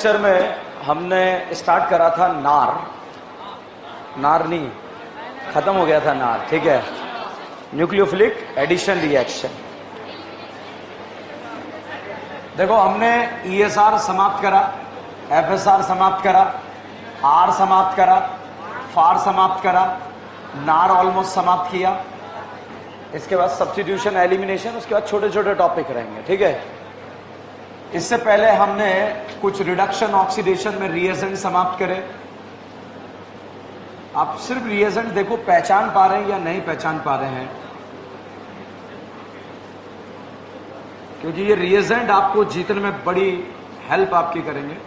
Lecture में हमने start करा था नार नहीं, खत्म हो गया था नार, ठीक है, न्यूक्लियोफिलिक एडिशन रिएक्शन। देखो हमने ईएसआर समाप्त करा, एफएसआर समाप्त करा, आर समाप्त करा, फार समाप्त करा, नार ऑलमोस्ट समाप्त किया। इसके बाद सब्स्टिट्यूशन एलिमिनेशन, उसके बाद छोटे छोटे टॉपिक रहेंगे, ठीक है। इससे पहले हमने कुछ रिडक्शन ऑक्सीडेशन में रिएजेंट समाप्त करे। आप सिर्फ रिएजेंट देखो, पहचान पा रहे हैं या नहीं पहचान पा रहे हैं, क्योंकि ये रिएजेंट आपको जीतने में बड़ी हेल्प आपकी करेंगे।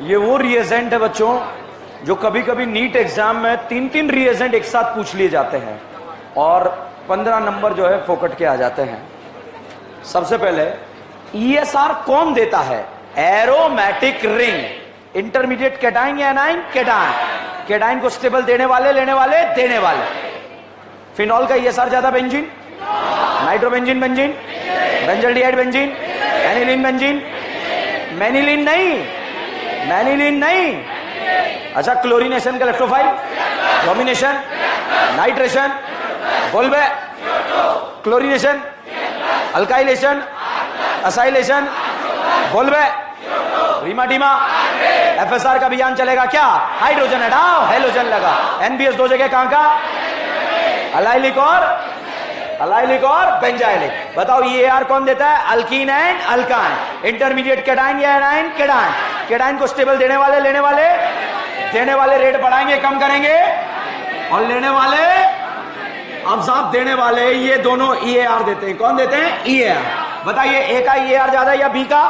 ये वो रिएजेंट है बच्चों जो कभी कभी नीट एग्जाम में 3-3 रिएजेंट एक साथ पूछ लिए जाते हैं और 15 नंबर जो है फोकट के आ जाते हैं। सबसे पहले ईएसआर कौन देता है? एरोमेटिक रिंग, इंटरमीडिएट कैटाइन या एनाइन? कैटाइन। कैटाइन को स्टेबल देने वाले, लेने वाले, देने वाले। फिनॉल का ईएसआर ज्यादा benzene, nitrobenzene benzene, benzaldehyde benzene, aniline benzene, मैनिलीन नहीं, मैनिलीन नहीं। अच्छा, क्लोरीनेशन का इलेक्ट्रोफाइल, डोमिनेशन, नाइट्रेशन, बोलबे, क्लोरीनेशन, अल्काइलेशन, असाइलेशन, बोलबे, रीमाडीमा, एफएसआर का अभियान चलेगा क्या? हाइड्रोजन हटाओ, हेलोजन लगा। एनबीएस दो जगह कहां का? अलाइलिक और बेंजाइलिक। बताओ ईएआर कौन देता है? Alkyne and alkyne. Intermediate cation या एनाइन? कैटाइन। कैटाइन को स्टेबल देने वाले, लेने वाले, देने वाले रेट बढ़ाएंगे, कम करेंगे, और लेने वाले, अब साहब देने वाले, ये दोनों ईएआर देते हैं। कौन देते हैं? ईएआर। बताइए ए का ईएआर ज्यादा या बी का?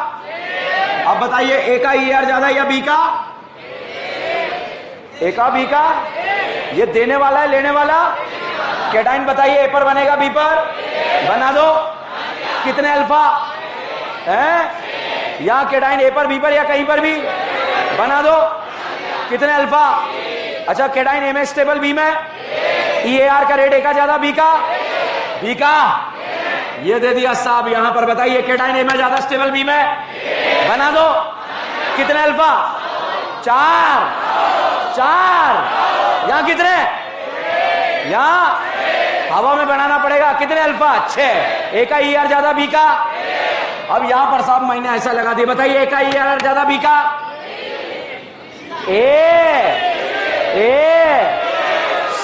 अब बताइए ए का ईएआर ज्यादा या बी का? ए का, बी का? ये देने वाला है, लेने वाला? कैटाइन बताइए ए पर बनेगा बी पर? बना दो। कितने अल्फा है? या कैटाइन ए पर, बी पर, या कहीं पर भी? बना दो। कितने अल्फा? अच्छा, कैटाइन ए में स्टेबल, बी में? ईएआर का रेट ए का ज्यादा, बी का? बी का। ये दे दिया साहब यहां पर। बताइए कैटाइन ए में ज्यादा, स्टेबल बी में? बना दो। कितने अल्फा? 4। यहां कितने? यहां हवा में बनाना पड़ेगा। कितने अल्फा? 6। ए का ईआर ज्यादा, बी का? अब यहां पर साहब मैंने ऐसा लगा दिया। बताइए ए का ईआर ज्यादा, बी का? ए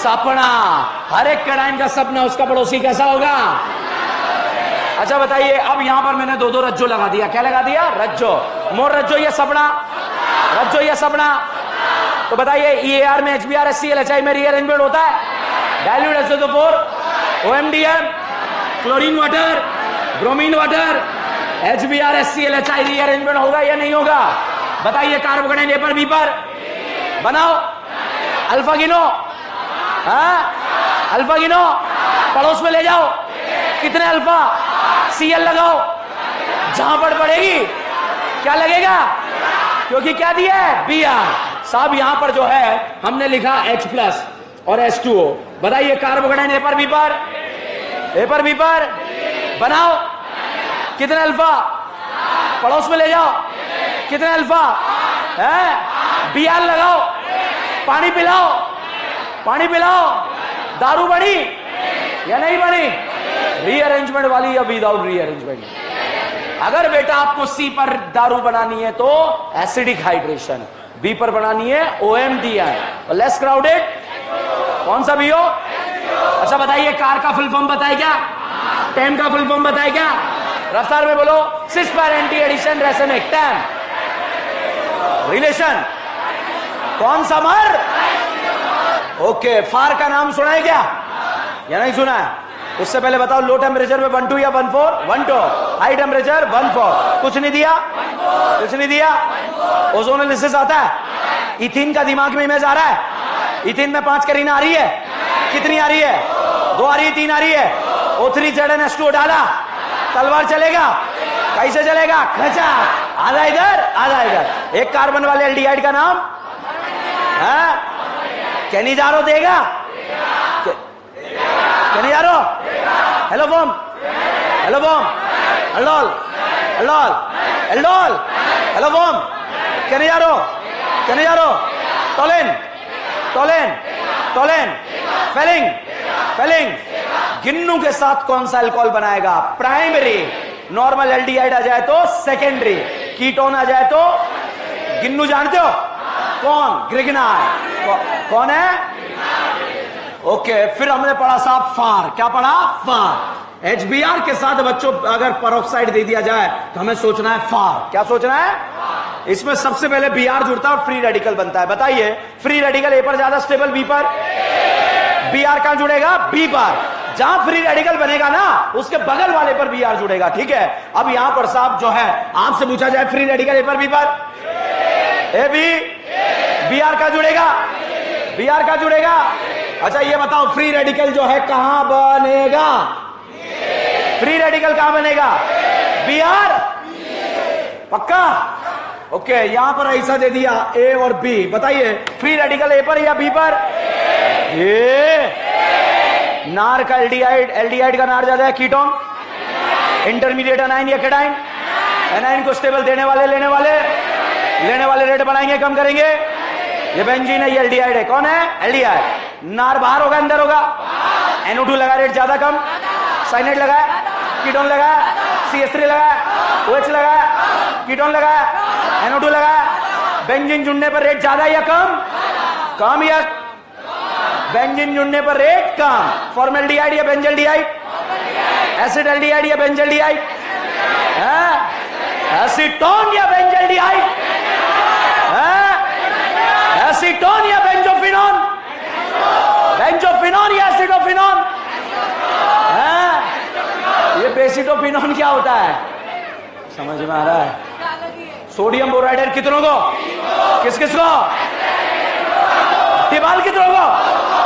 सपना। हर एक कैटाइन का सपना उसका पड़ोसी कैसा होगा? अच्छा बताइए, अब यहां पर मैंने दो रज्जो लगा दिया। क्या लगा दिया? रज्जो। मोर रज्जो या सपना? रज्जो या सपना। तो बताइए ईएआर में एचबीआर, एचसीएल, एचआई में रीअरेंजमेंट होता है? Dilute SO4, OMDM, chlorine water, bromine water, HBr, HCl, HI rearrangement होगा या नहीं होगा? बताइए कार्बोकेटाइन ए पर, बी पर? बनाओ। अल्फा गिनो, अल्फा गिनो, पड़ोस में ले जाओ। कितने अल्फा? CL लगाओ। जहां पर पड़ेगी क्या लगेगा? क्योंकि क्या दिया है? Br। साहब यहां पर जो है हमने लिखा H+ और H2O। बताइए कार्बोकेटाइन ए पर, बी पर? ए पर, बी पर? बनाओ। कितने अल्फा? पड़ोस में ले जाओ। कितने अल्फा है? Br लगाओ। पानी पिलाओ, पानी पिलाओ। दारू बनी या नहीं बनी? रीअरेंजमेंट वाली या विदाउट रीअरेंजमेंट? अगर बेटा आपको सी पर दारू बनानी है तो एसिडिक हाइड्रेशन, बी पर बनानी है OMDI और लेस क्राउडेड कौन सा भी हो? अच्छा बताइए कार का फुल फॉर्म बताए क्या? टैम का फुल फॉर्म बताए क्या? रफ्तार में बोलो। सिस पर एंटी एडिशन रेसमेक टैम रिलेशन कौन सा मर? ओके, फार का नाम सुना है क्या या नहीं सुना है? उससे पहले बताओ, लो टेम्परेचर में 12 या 14? 12। High temperature 14। कुछ नहीं दिया, कुछ नहीं दिया। ओजोनोलिसिस आता है। इथिन का दिमाग में इमेज आ रहा है। इथिन में 5 करीना आ रही है। कितनी आ रही है? 2 आ रही है, 3 आ रही है। O3 ZnH2 डाला, तलवार चलेगा। कैसे चलेगा? खचा, आधा इधर आधा इधर। एक कार्बन वाले एल्डिहाइड का नाम है? कैनिजारो देगा? Cannizzaro, haloform, haloform, aldol, aldol, aldol, haloform, Cannizzaro, Cannizzaro, Tollen, Tollen, Tollen, Fehling, Fehling. गिन्नू के साथ कौन सा अल्कोहल बनाएगा? प्राइमरी। नॉर्मल एल्डिहाइड आ जाए तो सेकेंडरी, कीटोन आ जाए तो गिन्नू जानते हो कौन? ग्रिग्नाइड। कौन है? ओके, फिर हमने पढ़ा साहब फार। क्या पढ़ा? फार। HBr के साथ बच्चों अगर पेरोक्साइड दे दिया जाए तो हमें सोचना है फार। क्या सोचना है? इसमें सबसे पहले Br जुड़ता है और फ्री रेडिकल बनता है। बताइए, फ्री रेडिकल ए पर ज्यादा स्टेबल, बी पर? Br कहां जुड़ेगा? बी पर। जहां फ्री रेडिकल बनेगा ना, उसके बगल वाले पर Br जुड़ेगा। ठीक है, अब यहां पर साहब जो है, आपसे पूछा जाए फ्री रेडिकल ए पर बी पर? ए बी, Br का जुड़ेगा? Br का जुड़ेगा? अच्छा ये बताओ, फ्री रेडिकल जो है कहां बनेगा? फ्री रेडिकल कहां बनेगा? Br, पक्का? ओके, यहां पर ऐसा दे दिया ए और बी। बताइए, फ्री रेडिकल ए पर या बी पर? ये नार का एल्डिहाइड, एल्डिहाइड का नार ज्यादा है, कीटोन। इंटरमीडिएट एनाइन या केटाइन? एनाइन को स्टेबल देने वाले, लेने वाले रेट बढ़ाएंगे, कम करेंगे। ये बेंजीन है, ये एल्डिहाइड है। कौन है? एल्डिहाइड। नार बाहर होगा, अंदर होगा? NO2 लगा, रेट ज्यादा कम? साइनाइड लगा, कीटोन लगा, CH3 लगा, OH लगा, कीटोन लगा, NO2 लगा। बेंजीन जुड़ने पर रेट ज्यादा या कम? कम या? बेंजीन जुड़ने पर रेट कम। फॉर्मल्डिहाइड या बेंजल्डिहाइड? एसिड एल्डिहाइड या बेंजल्डिहाइड? एसीटोन या बेंजल्डिहाइड? एसीटोन या बेंजोफिनोन? बेंजोफिनोन या एसिडोफिनोन? ये बेसिडोफिनोन क्या होता है? समझ में आ रहा है? सोडियम बोराइड कितनों को? किस किस को? टिबाल कितनों को?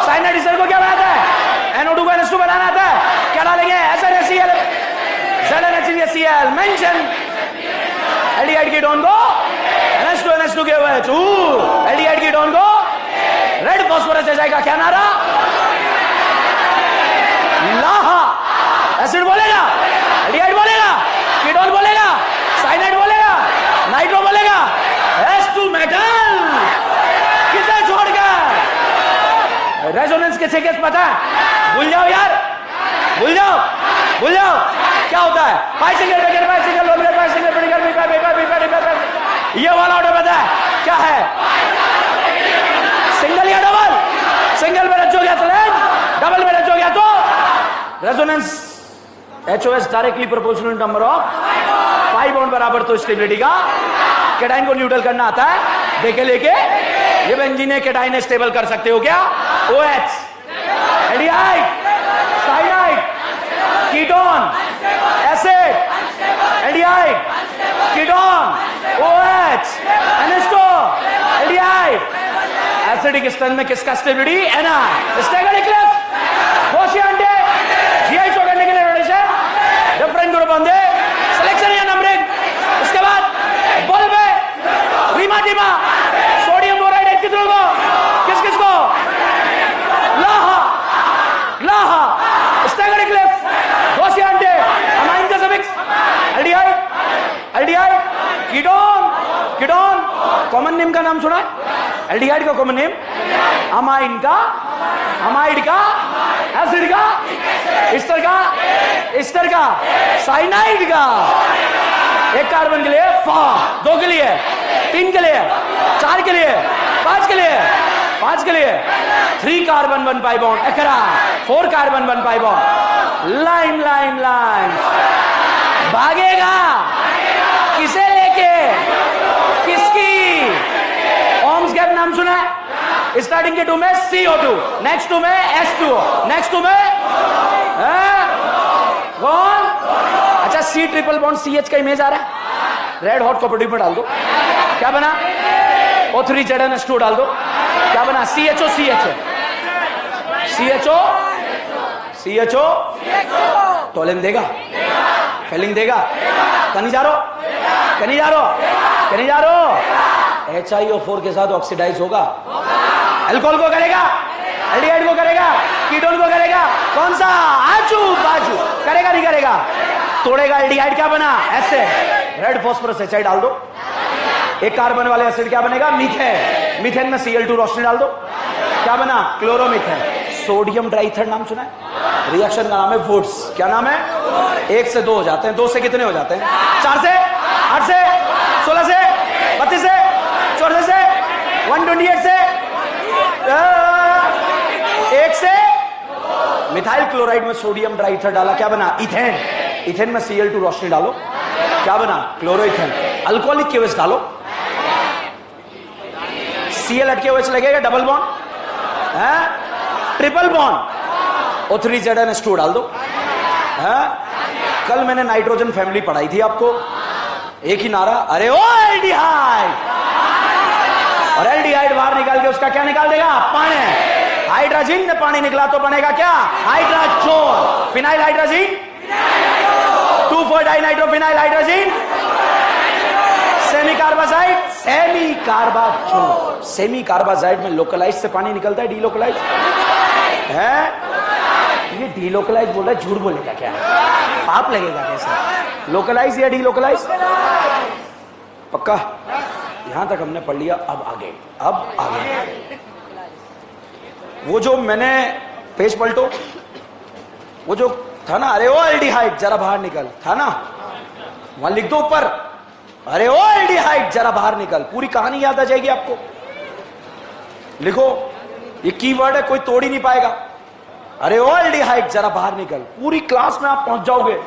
साइनाइड इस्टर को क्या बनाता है? NO2 को NH2 बनाना आता है। क्या डालेंगे? SNHCl, ZnHCl, mention aldehyde ketone को NH2 NH2 के OH, एल्डिहाइड कीटोन को रेड फास्फोरस आ जाएगा। क्या नारा? लाहा। एसिड बोलेगा, एल्डिहाइड बोलेगा, कीटोन बोलेगा, साइनाइड बोलेगा, नाइट्रो बोलेगा, S2 मेटल। किसे छोड़कर? रेजोनेंस किसे केस पता है? भूल जाओ यार, भूल जाओ, भूल जाओ। क्या होता है? पाई सिंगल, पाई सिंगल, लोन पाई single, pedicle, BIPA, BIPA, BIPA, BIPA. ये वाला ऑर्डर पता है क्या है? सिंगल या डबल? सिंगल में रच हो गया तो लेंथ, डबल में रच हो गया तो resonance. HOS directly proportional number of pi bond बराबर तो स्टेबिलिटी का। केटाइन को न्यूट्रल करना आता है, देखे लेके। ये बेंजीन केटाइन स्टेबल कर सकते हो क्या? OH, aldehyde, cyanide, ketone, acid, aldehyde, ketone, OH, NH2, aldehyde. Acidic strength में किसका stability? Na। Staggered Eclipse, quotient, GI show करने के लिए रोटेशन, डिफरेंट ग्रुप होंगे, सिलेक्शन या नंबरिंग। उसके बाद बॉल पे रीमाटिमा, सोडियम बोराइड कितनों को? किस किस को? लाहा, लाहा, स्टेगर्ड इक्लिप्स, कोशिएंट, अमाइन का suffix, aldehyde, aldehyde, ketone, ketone. Common name का नाम सुना है? एल्डिहाइड का कॉमन नेम, अमाइन का, अमाइड का, एसिड का, एस्टर का, एस्टर का, साइनाइड का। एक कार्बन के लिए फॉर्म, 2 के लिए, 3 के लिए, 4 के लिए, 5 के लिए, 5 के लिए 3 कार्बन 1 पाई बॉन्ड, एकरा 4 carbon 1 pi bond. Line line line भागेगा किसे लेके? किसकी? ओम्स गैप नाम सुना है? स्टार्टिंग के 2 में CO2, नेक्स्ट 2 में H2O, नेक्स्ट 2 में कौन? अच्छा, C ट्रिपल बॉन्ड CH का इमेज आ रहा है, रेड हॉट कॉपर में डाल दो, क्या बना? O3 ZnH2 डाल दो, क्या बना? CHO CH है, CHO CHO टोलन देगा, फेलिंग देगा, कहीं जा रहा कहीं जा रहा कहीं जा रहा HiO4 के साथ ऑक्सीडाइज होगा, अल्कोहल को करेगा, एल्डिहाइड को करेगा, कीटोन को करेगा, कौन सा? आजू बाजू करेगा नहीं करेगा? तोड़ेगा एल्डिहाइड, क्या बना? ऐसे रेड फास्फोरस HI डाल दो, एक कार्बन वाले एसिड क्या बनेगा? मीथेन, मीथेन में Cl2 रोशनी डाल दो, क्या बना? क्लोरोमीथेन। सोडियम ट्राइथर नाम सुना है? रिएक्शन का नाम है वुड्स, क्या नाम है? 1 से 2 हो जाते हैं, 2 से कितने हो जाते हैं? 4 से 8 से 16 से 32 से 14 से 128 से 1 से मिथाइल क्लोराइड में सोडियम ट्राइथर डाला, क्या बना? इथेन, इथेन में Cl2 रोशनी डालो, क्या बना? क्लोरोइथेन। अल्कोहलिक KOH डालो, Cl हटके OH लगेगा, डबल बॉन्ड है, ट्रिपल बॉन्ड, O3 ZnH2 डाल दो, है? कल मैंने नाइट्रोजन फैमिली पढ़ाई थी आपको, एक ही नारा, अरे ओ एल्डिहाइड, और एल्डिहाइड बाहर निकाल के उसका क्या निकाल देगा? पानी। हाइड्रोजन में पानी निकला तो बनेगा क्या? Hydrogen, phenyl hydrogen, two four dinitrophenyl hydrogen, semicarbazide, semicarbazone, semicarbazide में लोकलाइज से पानी निकलता है, डीलोकलाइज है, ये डीलोकलाइज बोल रहा है, झूठ बोलेगा क्या? पाप लगेगा कैसे? लोकलाइज या डीलोकलाइज? पक्का? यहां तक हमने पढ़ लिया, अब आगे वो जो मैंने पेज पलटो, वो जो था ना, अरे ओ एल्डिहाइड जरा बाहर निकल, था ना, वहां लिख दो ऊपर, अरे ओ एल्डिहाइड जरा बाहर निकल, पूरी कहानी याद आ जाएगी आपको। लिखो, ये कीवर्ड है, कोई तोड़ ही नहीं पाएगा। अरे ओ एल्डिहाइड जरा बाहर निकल, पूरी क्लास में आप पहुंच जाओगे।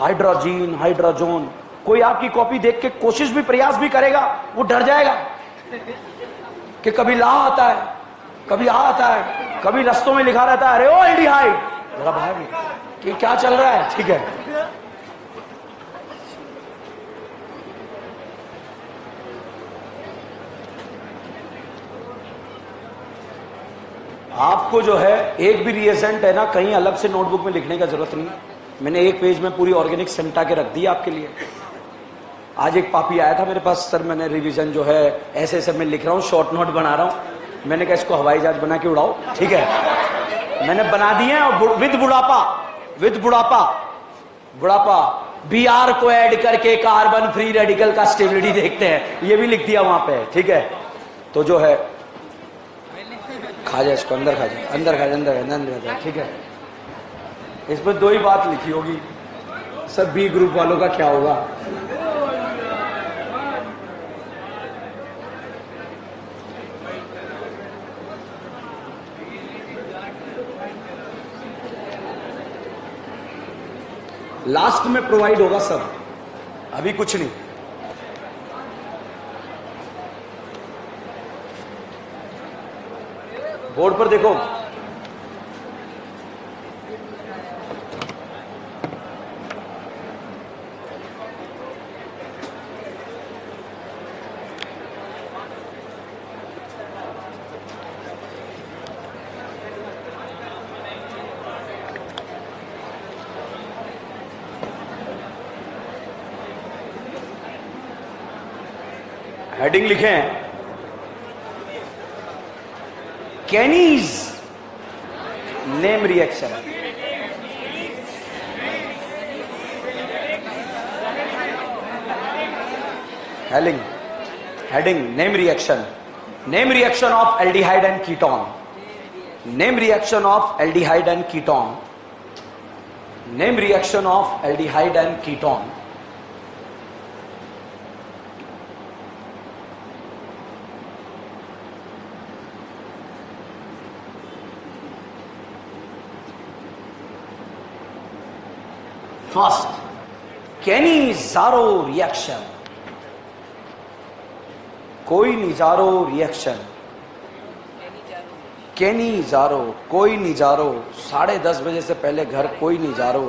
हाइड्रोजीन, हाइड्रोजोन, कोई आपकी कॉपी देख के कोशिश भी प्रयास भी करेगा, वो डर जाएगा कि कभी ला आता है, कभी आ आता है, कभी रस्तों में लिखा रहता है, अरे ओ एल्डिहाइड जरा बाहर निकल, कि क्या चल रहा है? ठीक है, आपको जो है एक भी रिएजेंट है ना, कहीं अलग से नोटबुक में लिखने का जरूरत नहीं। मैंने एक पेज में पूरी ऑर्गेनिक सिमटा के रख दी आपके लिए। आज एक पापी आया था मेरे पास, सर मैंने रिवीजन जो है ऐसे ऐसे मैं लिख रहा हूँ, शॉर्ट नोट बना रहा हूँ। मैंने कहा इसको हवाई जहाज बना के उड़ाओ, ठीक है, मैंने बना दिए। और विद बुढ़ापा बुढ़ापा Br को ऐड करके कार्बन फ्री रेडिकल का स्टेबिलिटी देखते हैं, ये भी लिख दिया वहां पे, ठीक है। तो जो है खा जाए इसको, अंदर खा जाए, अंदर खा जाए, अंदर खा जाए, ठीक है। इसमें 2 ही बात लिखी होगी, सब बी ग्रुप वालों का क्या होगा। लास्ट में प्रोवाइड होगा सब, अभी कुछ नहीं। बोर्ड पर देखो, हेडिंग लिखे हैं, कैनीज name reaction. Heading name reaction of aldehyde and ketone, name reaction of aldehyde and ketone, name reaction of aldehyde and ketone. First, Kenny-Zaro reaction, कोई निजारो रिएक्शन। कैनी जारो, कोई नहीं जारो, 10:30 बजे से पहले घर कोई नहीं जारो,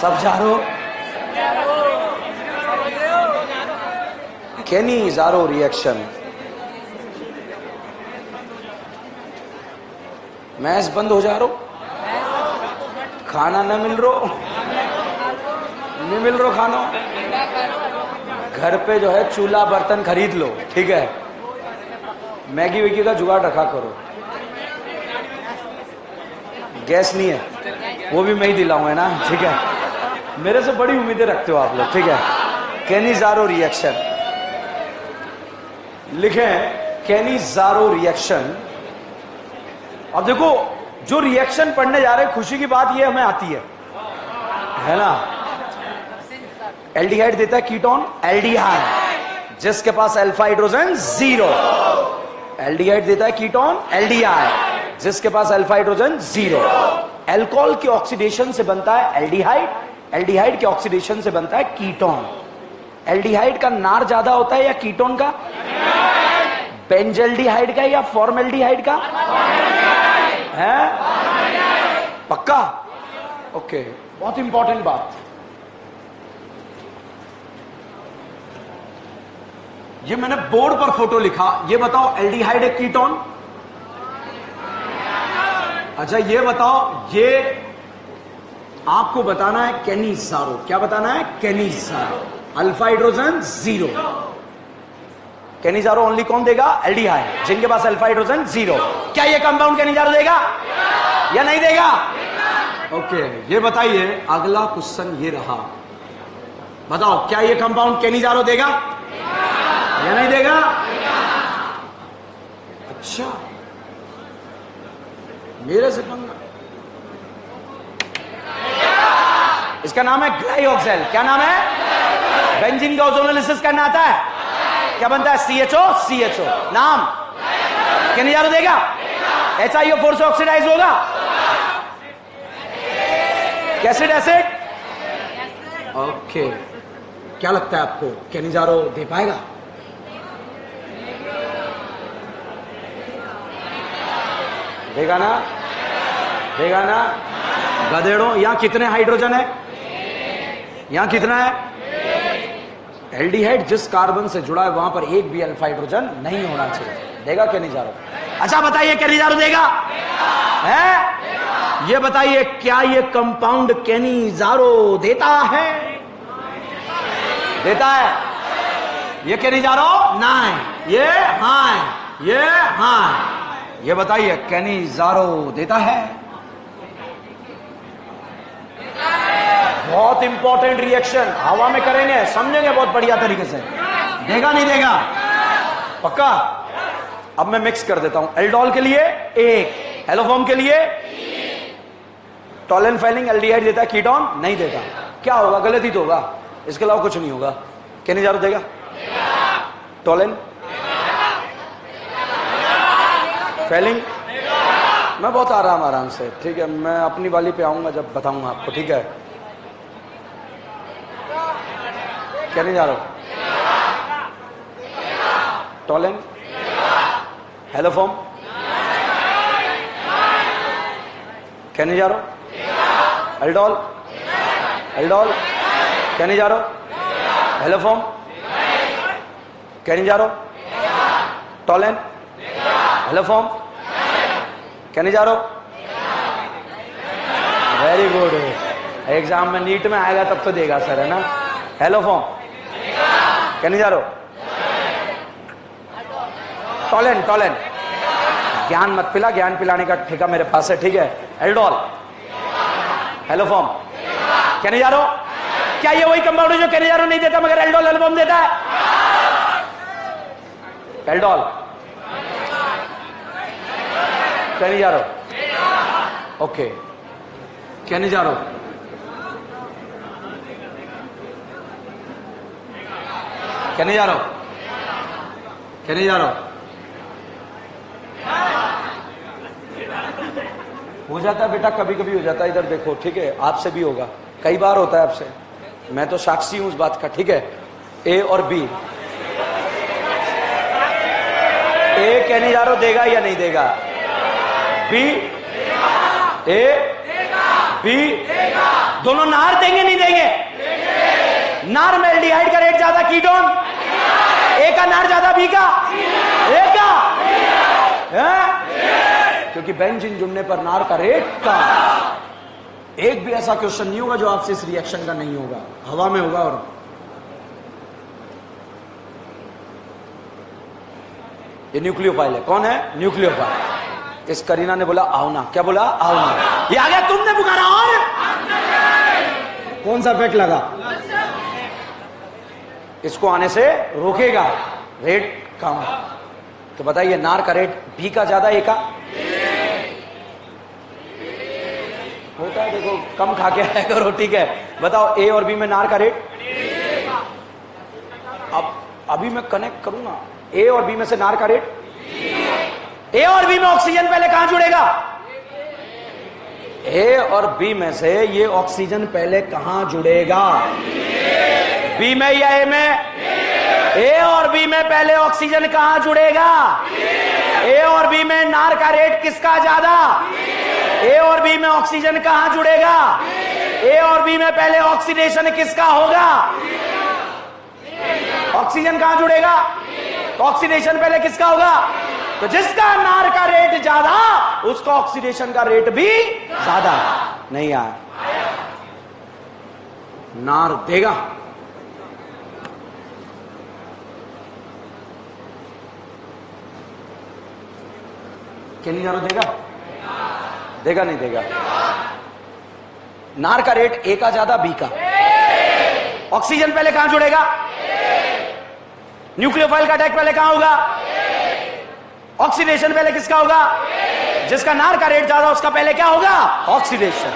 सब जारो। कैनी जारो रिएक्शन। मैच बंद हो जा रो, खाना न मिल रो, नहीं मिल रो खाना, घर पे जो है चूल्हा बर्तन खरीद लो, ठीक है, मैगी वैगी का जुगाड़ रखा करो, गैस नहीं है वो भी मैं ही दिलाऊंगा ना, ठीक है, मेरे से बड़ी उम्मीदें रखते हो आप लोग, ठीक है। कैनी जारो रिएक्शन लिखें, कैनी जारो रिएक्शन। अब देखो जो रिएक्शन पढ़ने जा रहे हैं, खुशी की बात ये हमें आती है ना। एल्डिहाइड देता है कीटोन, एल्डिहाइड जिसके पास अल्फा हाइड्रोजन 0। एल्डिहाइड देता है कीटोन, एल्डिहाइड जिसके पास अल्फा हाइड्रोजन 0। अल्कोहल के ऑक्सीडेशन से बनता है एल्डिहाइड, एल्डिहाइड के ऑक्सीडेशन से बनता है कीटोन। एल्डिहाइड का नार ज्यादा होता है या कीटोन का? बेंजल्डिहाइड का या फॉर्मेल्डिहाइड का? है पक्का? ओके, बहुत इंपॉर्टेंट बात। ये मैंने बोर्ड पर फोटो लिखा, ये बताओ एल्डिहाइड एक कीटोन? अच्छा ये बताओ, ये आपको बताना है कैनी जारो। क्या बताना है? कैनी जारो। Alpha hydrogen 0। कैनी जारो ओनली कौन देगा? एल्डिहाइड जिनके पास अल्फा हाइड्रोजन 0। क्या ये कंपाउंड कैनी जारो देगा या नहीं देगा? ओके, ये बताइए। अगला क्वेश्चन ये रहा, बताओ क्या ये कंपाउंड कैनी जारो देगा या नहीं देगा? अच्छा, मेरे से पंगा। इसका नाम है ग्लाइऑक्सेल। क्या नाम है? बेंजीन का ओजोनोलिसिस करना आता है? क्या बनता है? CHO, CHO। नाम कैनी जारो देगा? HiO4 से ऑक्सीडाइज होगा? कैसिड एसिड? ओके, क्या लगता है आपको कैनी जारो दे पाएगा? देगा ना? देगा ना? गधेड़ों, यहां कितने हाइड्रोजन है? यहां कितना है? एल्डिहाइड जिस कार्बन से जुड़ा है वहां पर एक भी अल्फा हाइड्रोजन नहीं होना चाहिए। देगा कैनी जारो? अच्छा बताइए, कैनी जारो देगा? है? ये बताइए, क्या ये कंपाउंड कैनी जारो देता है? देता है? ये कैनी जारो ना है, ये हाँ है, ये हाँ है। ये बताइए, कैनी जारो देता है? बहुत इंपॉर्टेंट रिएक्शन हवा में करेंगे, समझेंगे बहुत बढ़िया तरीके से। देगा नहीं देगा? पक्का? अब मैं मिक्स कर देता हूं। एल्डोल के लिए 1, हेलोफॉर्म के लिए टोलेन फाइलिंग एल्डिहाइड देता है, कीटोन नहीं देता। क्या होगा? गलत ही तो होगा, इसके अलावा कुछ नहीं होगा। कैनी जारो देगा? टोलेन फाइलिंग मैं बहुत आराम से, ठीक है, मैं अपनी वाली पे आऊंगा जब बताऊंगा आपको, ठीक है। कैनी जारो? टोलेन, हेलोफॉर्म, कैनी जारो? एल्डोल, एल्डोल, कैनी जारो? हेलोफॉर्म, कैनी जारो? टोलेन, हेलोफॉर्म, कैनी जारो? Very good. एग्जाम में नीट में आएगा तब तो देगा सर, है ना? हेलोफॉर्म, कैनी जारो? Tollens, Tollens. ज्ञान मत पिला, ज्ञान पिलाने का ठेका मेरे पास है, ठीक है। एल्डोल, हेलोफॉर्म, कैनी जारो? क्या ये वही कंपाउंड है जो कैनी जारो नहीं देता मगर एल्डोल हेलोफॉर्म देता है? एल्डोल, कैनी जारो? ओके, कैनी जारो? कैनी जारो? कैनी जारो? हो जाता है बेटा, कभी कभी हो जाता है। इधर देखो, ठीक है, आपसे भी होगा, कई बार होता है आपसे, मैं तो साक्षी हूं उस बात का, ठीक है। ए और बी, ए कैनी जारो देगा या नहीं देगा? बी ए बी दोनों नार देंगे नहीं देंगे? नार में एल्डिहाइड का रेट ज्यादा, कीटोन ए का नार ज्यादा, बी का ए का क्योंकि बेंजीन जुड़ने पर नार का रेट का। एक भी ऐसा क्वेश्चन नहीं होगा जो आपसे इस रिएक्शन का नहीं होगा, हवा में होगा। और ये न्यूक्लियोफाइल है। कौन है? न्यूक्लियोफाइल। इस करीना ने बोला आओ ना। क्या बोला? आओ ना। ये आ गया, तुमने पुकारा और कौन सा इफेक्ट लगा? इसको आने से रोकेगा, रेट कम। तो बताइए नार का रेट बी का ज्यादा, ए का होता है? देखो कम खा के आया करो, ठीक है। बताओ ए और बी में नार का रेट। अब अभी मैं कनेक्ट करूंगा, ए और बी में से नार का रेट। ए और बी में ऑक्सीजन पहले कहां जुड़ेगा? ए और बी में से ये ऑक्सीजन पहले कहां जुड़ेगा? बी में या ए में? ए और बी में पहले ऑक्सीजन कहां जुड़ेगा? ए और बी में नार का रेट किसका ज्यादा? ए और बी में ऑक्सीजन कहां जुड़ेगा? ए और बी में पहले ऑक्सीडेशन किसका होगा? ऑक्सीजन कहां जुड़ेगा तो ऑक्सीडेशन पहले किसका होगा? तो जिसका नार का रेट ज्यादा उसका ऑक्सीडेशन का रेट भी ज्यादा। नहीं आया, नार देगा। किलिंजारो देगा? देगा नहीं देगा? नार का रेट ए का ज्यादा, बी का। ऑक्सीजन पहले कहां जुड़ेगा? न्यूक्लियोफाइल का अटैक पहले कहां होगा? ऑक्सीडेशन पहले किसका होगा? जिसका नार का रेट ज्यादा उसका पहले क्या होगा? ऑक्सीडेशन।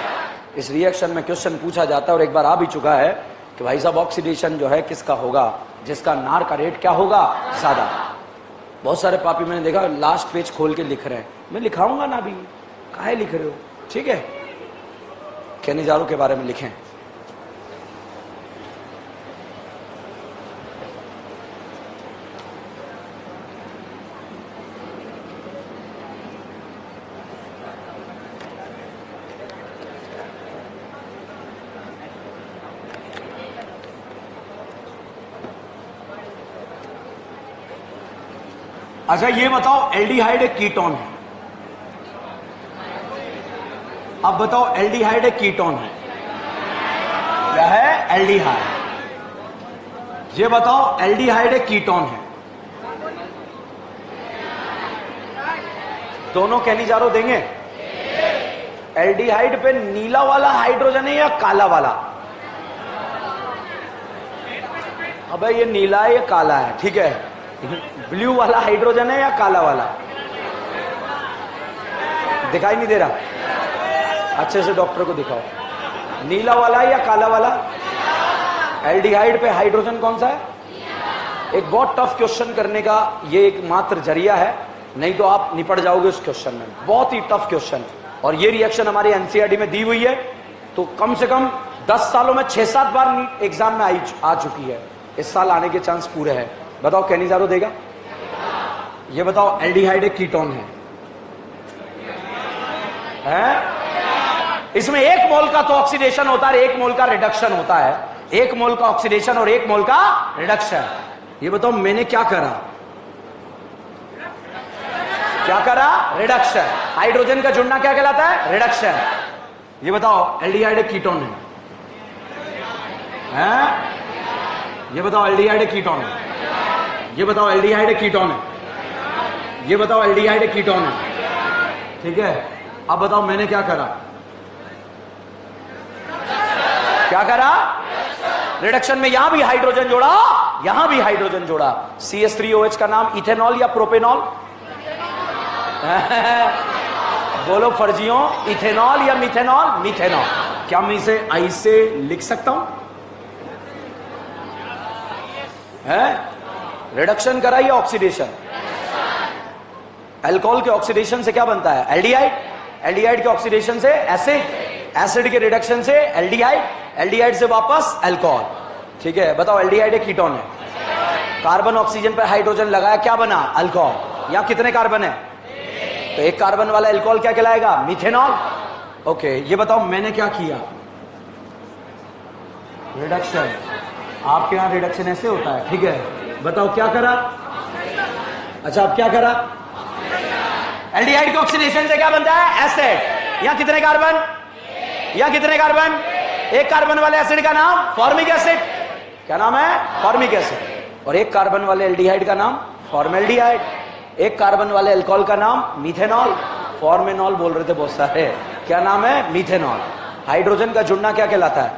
इस रिएक्शन में क्वेश्चन पूछा जाता है और एक बार आ भी चुका है कि भाई साहब ऑक्सीडेशन जो है किसका होगा? जिसका नार का रेट क्या होगा? ज्यादा। बहुत सारे पापी मैंने देखा लास्ट पेज खोल के लिख रहे हैं, मैं लिखाऊंगा ना, अभी काहे लिख रहे हो? ठीक है, केनिजारो के बारे में लिखें। अच्छा ये बताओ, एल्डिहाइड एक कीटोन है। अब बताओ एल्डिहाइड एक कीटोन है, क्या है? एल्डिहाइड। ये बताओ एल्डिहाइड एक कीटोन है। दोनों केनिजारो देंगे? एल्डिहाइड पे नीला वाला हाइड्रोजन है या काला वाला? अबे ये नीला है, ये काला है, ठीक है। ब्लू वाला हाइड्रोजन है या काला वाला? दिखाई नहीं दे रहा, अच्छे से डॉक्टर को दिखाओ। नीला वाला है या काला वाला? एल्डिहाइड पे हाइड्रोजन कौन सा है? एक बहुत टफ क्वेश्चन करने का ये एक मात्र जरिया है, नहीं तो आप निपट जाओगे उस क्वेश्चन में। बहुत ही टफ क्वेश्चन, और ये रिएक्शन हमारी एनसीईआरटी में दी हुई है, तो कम से कम 10 सालों में 6-7 बार एग्जाम में आ चुकी है। इस साल आने के चांस पूरे हैं। बताओ केनिजारो देगा? ये बताओ एल्डिहाइड एक कीटोन है? इसमें 1 मोल का तो ऑक्सीडेशन होता है, 1 मोल का रिडक्शन होता है। 1 मोल का ऑक्सीडेशन और 1 मोल का रिडक्शन। ये बताओ मैंने क्या करा? क्या करा? रिडक्शन। हाइड्रोजन का जुड़ना क्या कहलाता है? रिडक्शन। ये बताओ एल्डिहाइड एक कीटोन है? ये बताओ एल्डिहाइड एक कीटोन है? ये बताओ एल्डिहाइड एक कीटोन है? ये बताओ एल्डिहाइड एक कीटोन है, ठीक है। अब बताओ मैंने क्या करा? क्या करा? रिडक्शन में यहां भी हाइड्रोजन जोड़ा, यहां भी हाइड्रोजन जोड़ा। CH3OH का नाम इथेनॉल या प्रोपेनॉल? बोलो फर्जियों, इथेनॉल या मिथेनॉल? मिथेनॉल। क्या मैं इसे आई से लिख सकता हूं? रिडक्शन करा या ऑक्सीडेशन? अल्कोहल के ऑक्सीडेशन से क्या बनता है? एल्डिहाइड। एल्डिहाइड के ऑक्सीडेशन से एसिड, एसिड के रिडक्शन से एल्डिहाइड, एल्डिहाइड से वापस अल्कोहल, ठीक है। बताओ एल्डिहाइड एक कीटोन है, कार्बन ऑक्सीजन पर हाइड्रोजन लगाया, क्या बना? अल्कोहल। यहां कितने कार्बन है? तो एक कार्बन वाला एल्कोहल क्या कहलाएगा? मिथेनॉल। ओके, ये बताओ मैंने क्या किया? रिडक्शन। आपके यहां रिडक्शन ऐसे होता है, ठीक है। बताओ क्या करा? अच्छा, अब क्या करा? एल्डिहाइड के ऑक्सीडेशन से क्या बनता है? एसिड। यहां कितने कार्बन? यहां कितने कार्बन? एक कार्बन वाले एसिड का नाम फॉर्मिक एसिड। क्या नाम है? Formic acid. और एक कार्बन वाले एल्डिहाइड का नाम फॉर्मेल्डिहाइड। एक कार्बन वाले अल्कोहल का नाम मिथेनॉल। फॉर्मेनॉल बोल रहे थे बहुत सारे, क्या नाम है? मिथेनॉल। हाइड्रोजन का जुड़ना क्या कहलाता है?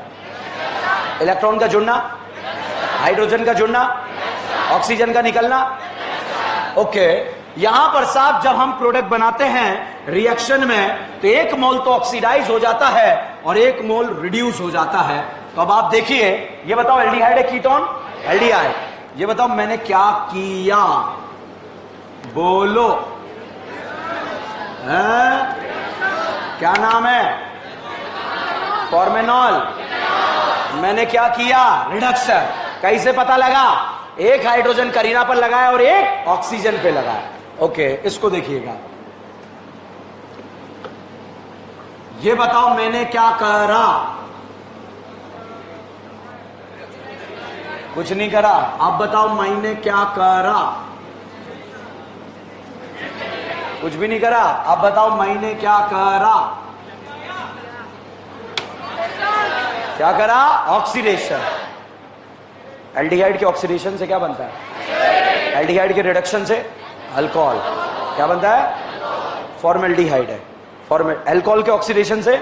इलेक्ट्रॉन का जुड़ना, हाइड्रोजन का जुड़ना, ऑक्सीजन का निकलना। ओके, यहां पर साहब जब हम प्रोडक्ट बनाते हैं रिएक्शन में तो एक मोल तो ऑक्सीडाइज हो जाता है और एक मोल रिड्यूस हो जाता है। तो अब आप देखिए, ये बताओ एल्डिहाइड है कीटोन? एल्डिहाइड। ये बताओ मैंने क्या किया? बोलो। क्या नाम है? फॉर्मेनॉल। मैंने क्या किया? रिडक्शन। कैसे पता लगा? एक हाइड्रोजन करीना पर लगाया और एक ऑक्सीजन पे लगाया। ओके, इसको देखिएगा। ये बताओ मैंने क्या करा? कुछ नहीं करा। आप बताओ मैंने क्या करा? कुछ भी नहीं करा। आप बताओ मैंने क्या करा? क्या करा? ऑक्सीडेशन। एल्डिहाइड के ऑक्सीडेशन से क्या बनता है? एल्डिहाइड के रिडक्शन से अल्कोहल। क्या बनता है? फॉर्मेल्डिहाइड है। अल्कोहल के ऑक्सीडेशन से,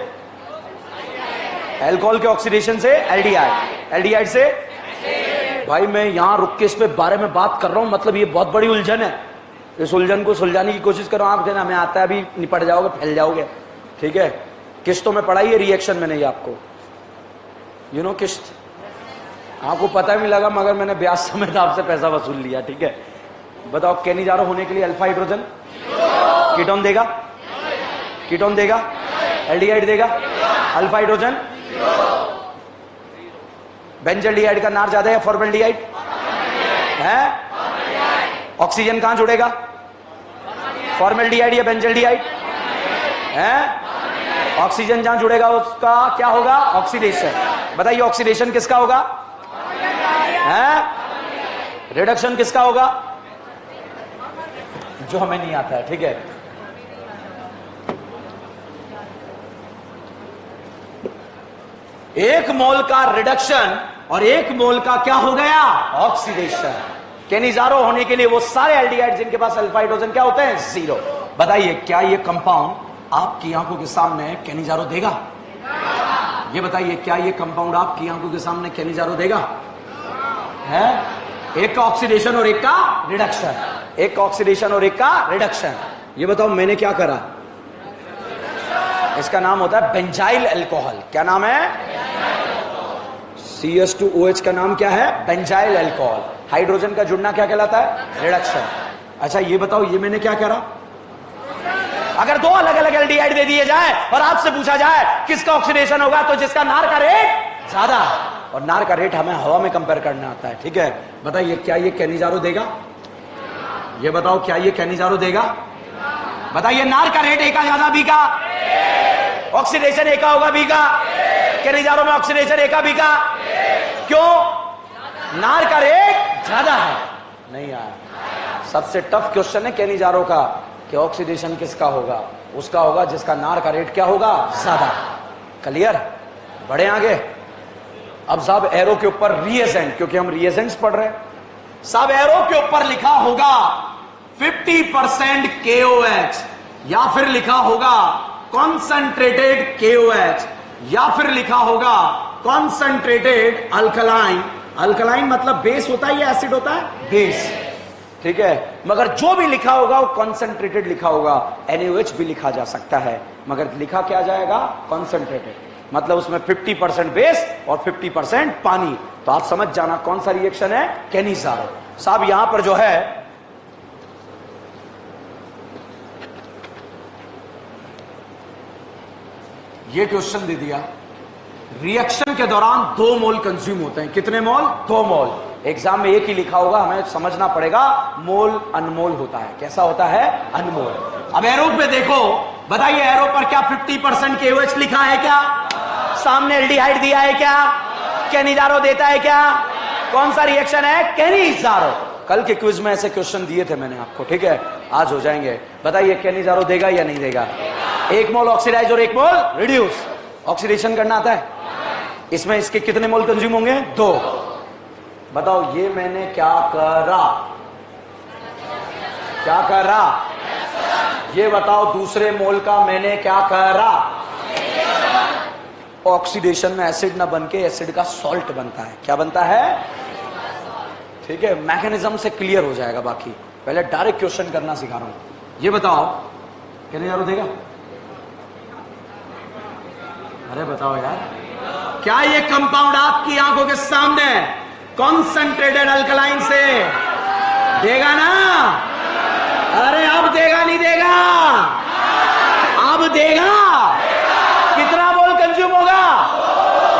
अल्कोहल के ऑक्सीडेशन से एल्डिहाइड। एल्डिहाइड से भाई मैं यहां रुक के इस पे बारे में बात कर रहा हूं, मतलब ये बहुत बड़ी उलझन है। इस उलझन को सुलझाने की कोशिश करो। आप कहना हमें आता है, अभी निपट जाओगे, फैल जाओगे, ठीक है। किस्तों में पढ़ाई है रिएक्शन में, नहीं आपको यू नो किस्त। आपको पता भी लगा मगर मैंने ब्याज समेत आपसे पैसा वसूल लिया, ठीक है। बताओ केनिजारो होने के लिए अल्फा हाइड्रोजन कीटोन देगा? कीटोन देगा? एल्डिहाइड देगा? Alpha hydrogen. बेंजल्डिहाइड का नार ज्यादा है फॉर्मेल्डिहाइड है? ऑक्सीजन कहां जुड़ेगा? फॉर्मेल्डिहाइड या बेंजल्डिहाइड है? ऑक्सीजन जहां जुड़ेगा उसका क्या होगा? ऑक्सीडेशन। बताइए ऑक्सीडेशन किसका होगा? है? रिडक्शन किसका होगा? जो हमें नहीं आता है, ठीक है। एक मोल का रिडक्शन और एक मोल का क्या हो गया? ऑक्सीडेशन। केनिजारो होने के लिए वो सारे एल्डिहाइड जिनके पास अल्फा हाइड्रोजन क्या होते हैं? जीरो। बताइए क्या ये कंपाउंड आपकी आंखों के सामने केनिजारो देगा? ये बताइए क्या ये कंपाउंड आपकी आंखों के सामने केनिजारो देगा? है? एक का ऑक्सीडेशन और एक का रिडक्शन। एक का ऑक्सीडेशन और एक का रिडक्शन। ये बताओ मैंने क्या करा? इसका नाम होता है बेंजाइल अल्कोहल। क्या नाम है? CH2OH का नाम क्या है? Benzyl alcohol. हाइड्रोजन का जुड़ना क्या कहलाता है? रिडक्शन। अच्छा ये बताओ ये मैंने क्या करा? अगर दो अलग अलग एल्डिहाइड दे दिए जाए और आपसे पूछा जाए किसका ऑक्सीडेशन होगा, तो जिसका नार का रेट ज्यादा, और नार का रेट हमें हवा में कंपेयर करना आता है, ठीक है। बताइए क्या ये केनिजारो देगा? ये बताओ क्या ये केनिजारो देगा? बताइए नार का रेट ए का ज्यादा, बी का? ऑक्सीडेशन ए का होगा, बी का? केनिजारो में ऑक्सीडेशन ए का, बी का? क्यों? नार का रेट ज्यादा है। नहीं आया। सबसे टफ क्वेश्चन है केनिजारो का कि ऑक्सीडेशन किसका होगा? उसका होगा जिसका नार का रेट क्या होगा? ज्यादा। क्लियर? बढ़े आगे। अब साहब एरो के ऊपर रिएजेंट, क्योंकि हम रिएजेंट्स पढ़ रहे हैं। साहब एरो के ऊपर लिखा होगा 50% KOH, या फिर लिखा होगा कॉन्सेंट्रेटेड KOH, या फिर लिखा होगा कॉन्सेंट्रेटेड अल्कलाइन। अल्कलाइन मतलब बेस होता है या एसिड होता है? बेस, ठीक है। मगर जो भी लिखा होगा वो कॉन्सेंट्रेटेड लिखा होगा। NaOH भी लिखा जा सकता है, मगर लिखा क्या जाएगा? कॉन्सेंट्रेटेड। मतलब उसमें 50% बेस और 50% पानी। तो आप समझ जाना कौन सा रिएक्शन है? केनिजारो। साहब यहां पर जो है ये क्वेश्चन दे दिया, रिएक्शन के दौरान 2 मोल कंज्यूम होते हैं। कितने मोल? 2 मोल। एग्जाम में एक ही लिखा होगा, हमें समझना पड़ेगा मोल अनमोल होता है। कैसा होता है? अनमोल। अब एरो पे देखो, बताइए एरो पर क्या 50% KOH लिखा है क्या? सामने एल्डिहाइड दिया है क्या? कैनिजारो देता है क्या? कौन सा रिएक्शन है? कैनिजारो। कल के क्विज में ऐसे क्वेश्चन दिए थे मैंने आपको, ठीक है, आज हो जाएंगे। बताइए कैनिजारो देगा या नहीं देगा? 1 मोल ऑक्सीडाइज और 1 मोल रिड्यूस। ऑक्सीडेशन करना आता है? इसमें इसके कितने मोल कंज्यूम होंगे? 2। बताओ ये मैंने क्या करा? क्या करा? ये बताओ दूसरे मोल का मैंने क्या करा? ऑक्सीडेशन में एसिड ना बन के एसिड का सॉल्ट बनता है। क्या बनता है? ठीक है, मैकेनिज्म से क्लियर हो जाएगा। बाकी पहले डायरेक्ट क्वेश्चन करना सिखा रहा हूं। ये बताओ कैनिजारो देगा? अरे बताओ यार, क्या ये कंपाउंड आपकी आंखों के सामने कॉन्सेंट्रेटेड अल्कलाइन से देगा ना? अरे अब देगा नहीं देगा? अब देगा। कितना मोल कंज्यूम होगा?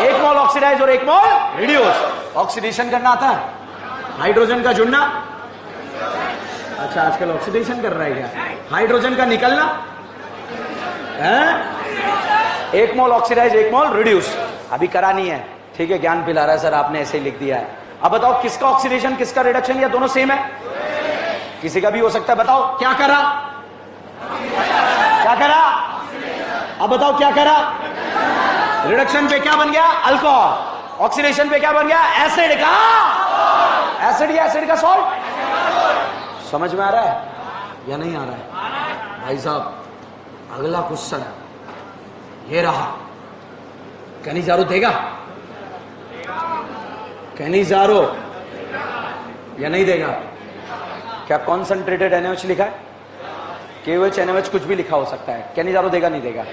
1 मोल ऑक्सीडाइज और 1 मोल रिड्यूस। ऑक्सीडेशन करना आता है? हाइड्रोजन का जुड़ना? अच्छा, आजकल ऑक्सीडेशन कर रहा है क्या? हाइड्रोजन का निकलना है? 1 मोल ऑक्सीडाइज 1 मोल रिड्यूस। अभी करा नहीं है, ठीक है, ज्ञान पिला रहा है सर, आपने ऐसे ही लिख दिया है। अब बताओ किसका ऑक्सीडेशन किसका रिडक्शन, या दोनों सेम है? किसी का भी हो सकता है। बताओ क्या करा? क्या करा? अब बताओ क्या करा? रिडक्शन पे क्या बन गया? अल्कोहल। ऑक्सीडेशन पे क्या बन गया? एसिड का एसिड या एसिड का सॉल्ट। समझ में आ रहा है या नहीं आ रहा है? भाई साहब अगला क्वेश्चन ये रहा, कैनिजारो देगा? कैनिजारो या नहीं देगा? क्या कॉन्सेंट्रेटेड NaOH लिखा है? KOH NaOH कुछ भी लिखा हो सकता है। कैनिजारो देगा नहीं देगा?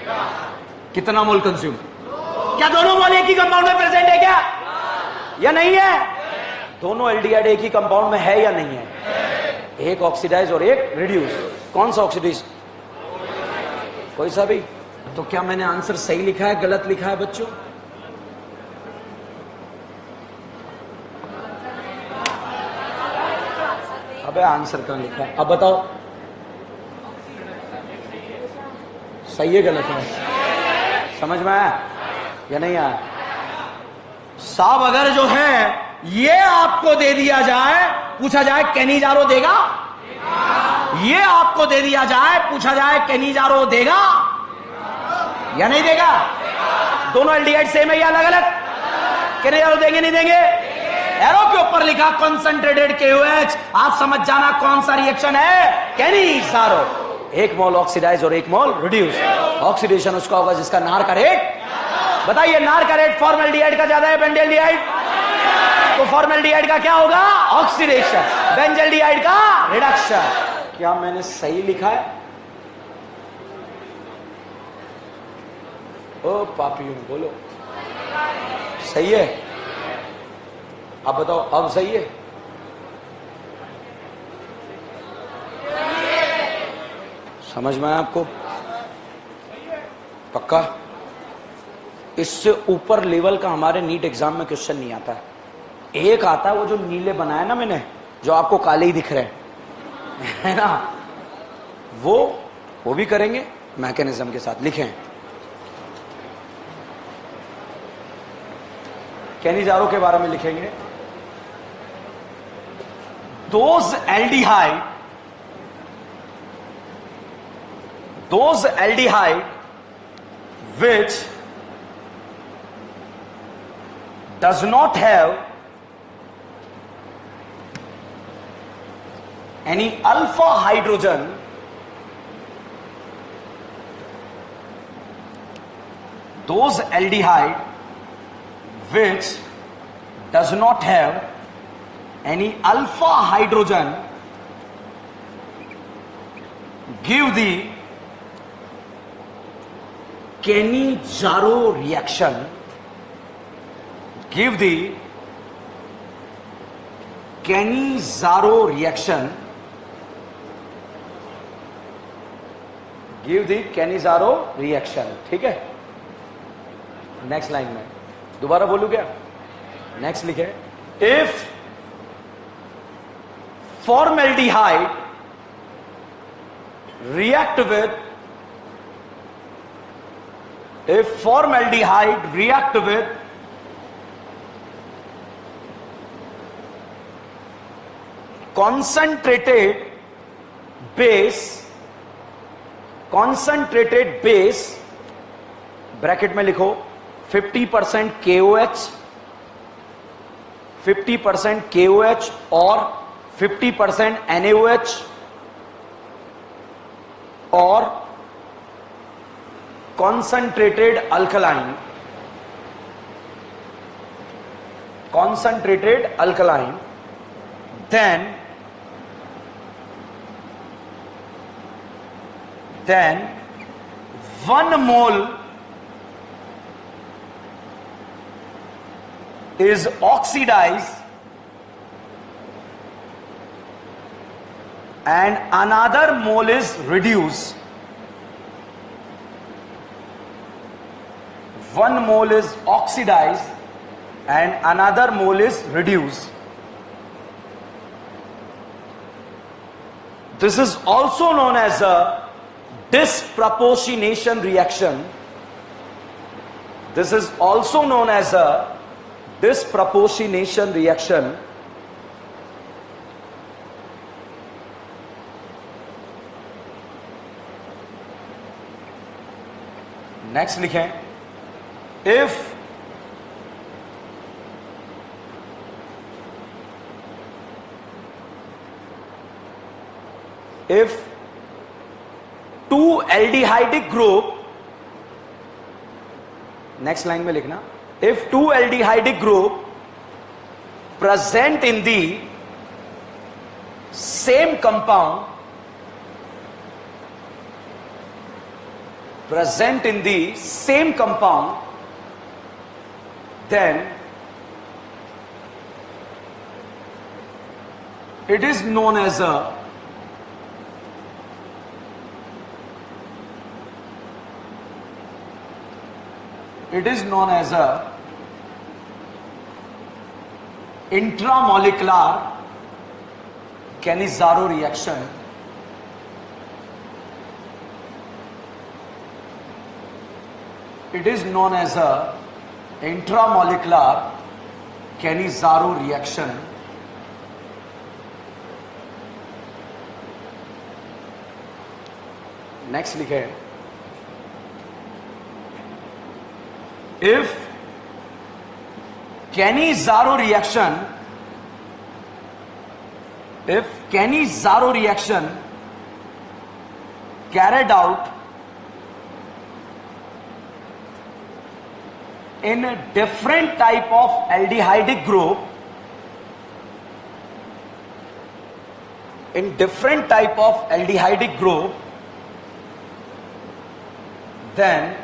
कितना मोल कंज्यूम? क्या दोनों मोल एक ही कंपाउंड में प्रेजेंट है क्या या नहीं है? दोनों एल्डिहाइड एक ही कंपाउंड में है या नहीं है? एक ऑक्सीडाइज और एक रिड्यूस। कौन सा ऑक्सीडाइज? कोई सा भी। तो क्या मैंने आंसर सही लिखा है गलत लिखा है बच्चों? अबे आंसर कहां लिखा है? अब बताओ सही है गलत है? समझ में आया या नहीं आया? साहब अगर जो है ये आपको दे दिया जाए, पूछा जाए कैनिजारो देगा? ये आपको दे दिया जाए, पूछा जाए कैनिजारो देगा या नहीं देगा? दोनों एल्डिहाइड सेम है या अलग अलग? कैनिजारो देंगे नहीं देंगे? एरो के ऊपर लिखा कॉन्सेंट्रेटेड KOH। आप समझ जाना कौन सा रिएक्शन है? कैनिजारो। 1 मोल ऑक्सीडाइज और 1 मोल रिड्यूस। ऑक्सीडेशन उसका होगा जिसका नार का रेट, बताइए नार का रेट फॉर्मल्डिहाइड का ज्यादा है बेंजल्डिहाइड? तो फॉर्मल्डिहाइड का क्या होगा? ऑक्सीडेशन। बेंजल्डिहाइड का रिडक्शन। क्या मैंने सही लिखा है? ओ पापियों बोलो सही है? अब बताओ अब सही है? समझ में आया आपको? पक्का? इससे ऊपर लेवल का हमारे नीट एग्जाम में क्वेश्चन नहीं आता है। एक आता है वो जो नीले बनाया ना मैंने, जो आपको काले ही दिख रहे हैं, है ना, वो भी करेंगे मैकेनिज्म के साथ। लिखें कैनिजारो के बारे में लिखेंगे। those aldehyde which does not have any alpha hydrogen those aldehyde which does not have any alpha hydrogen give the Cannizzaro reaction, give the Cannizzaro reaction, give the Cannizzaro reaction। ठीक है, next line में दोबारा बोलू क्या? Next लिखे if formaldehyde react with, if formaldehyde react with concentrated base, bracket में लिखो 50% KOH, 50% KOH और 50% NaOH और concentrated alkaline, then 1 mole is oxidized and another mole is reduced. 1 mole is oxidized and another mole is reduced. This is also known as a disproportionation reaction. This is also known as a disproportionation reaction. Next लिखें, if two aldehydic group, next line में लिखना, if two aldehydic group present in the same compound, then it is known as a intramolecular Cannizzaro reaction. It is known as a intramolecular Cannizzaro reaction. Next लिखे, if Cannizzaro reaction carried out in a different type of aldehydic group, then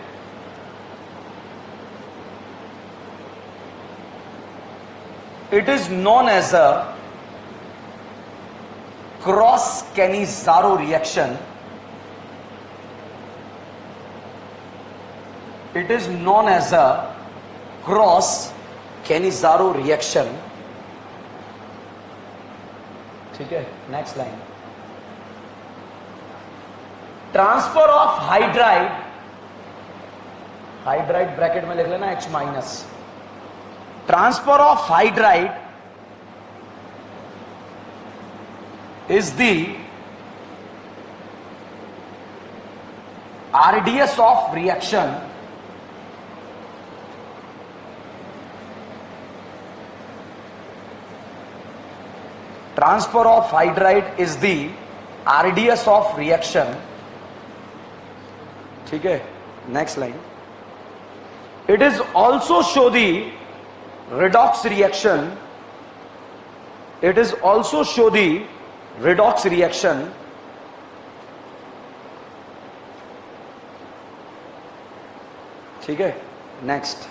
it is known as a cross Cannizzaro reaction. It is known as a cross Cannizzaro reaction. ठीक है, next line. Transfer of hydride bracket में लिख लेना H minus. Transfer of hydride is the RDS of reaction. Transfer of hydride is the RDS of reaction. ठीक है, next line. It is also show the redox reaction. It is also show the redox reaction. ठीक है, next.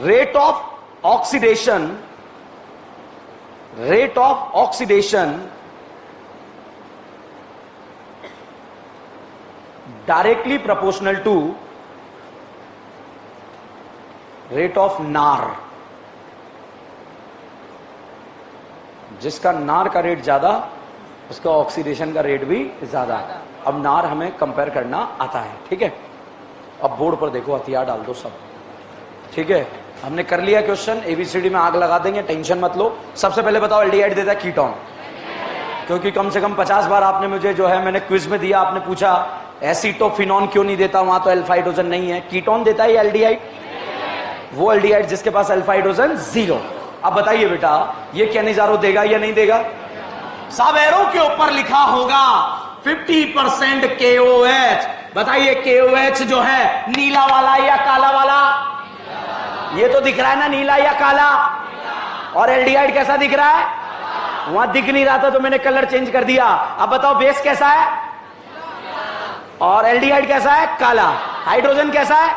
Rate of oxidation directly proportional to rate of NAR. जिसका नार का rate ज्यादा उसका oxidation का रेट भी ज्यादा। अब नार हमें कंपेयर करना आता है, ठीक है। अब बोर्ड पर देखो, हथियार डाल दो सब, ठीक है। हमने कर लिया क्वेश्चन, एबीसीडी में आग लगा देंगे, टेंशन मत लो। सबसे पहले बताओ एल्डिहाइड देता है कीटोन, क्योंकि कम से कम 50 बार आपने मुझे जो है मैंने क्विज में दिया, आपने पूछा एसीटोफिनॉन क्यों नहीं देता, वहां तो अल्फा हाइड्रोजन नहीं है। कीटोन देता है एल्डिहाइड, वो एल्डिहाइड जिसके पास अल्फा हाइड्रोजन 0। अब बताइए बेटा ये कैनिजारो देगा या नहीं देगा? सब एरो के ऊपर लिखा होगा 50% KOH। बताइए KOH जो है नीला वाला या काला वाला? ये तो दिख रहा है ना, नीला या काला। और एल्डिहाइड कैसा दिख रहा है? वहां दिख नहीं रहा था तो मैंने कलर चेंज कर दिया। अब बताओ बेस कैसा है? और एल्डिहाइड कैसा है? काला। हाइड्रोजन कैसा है?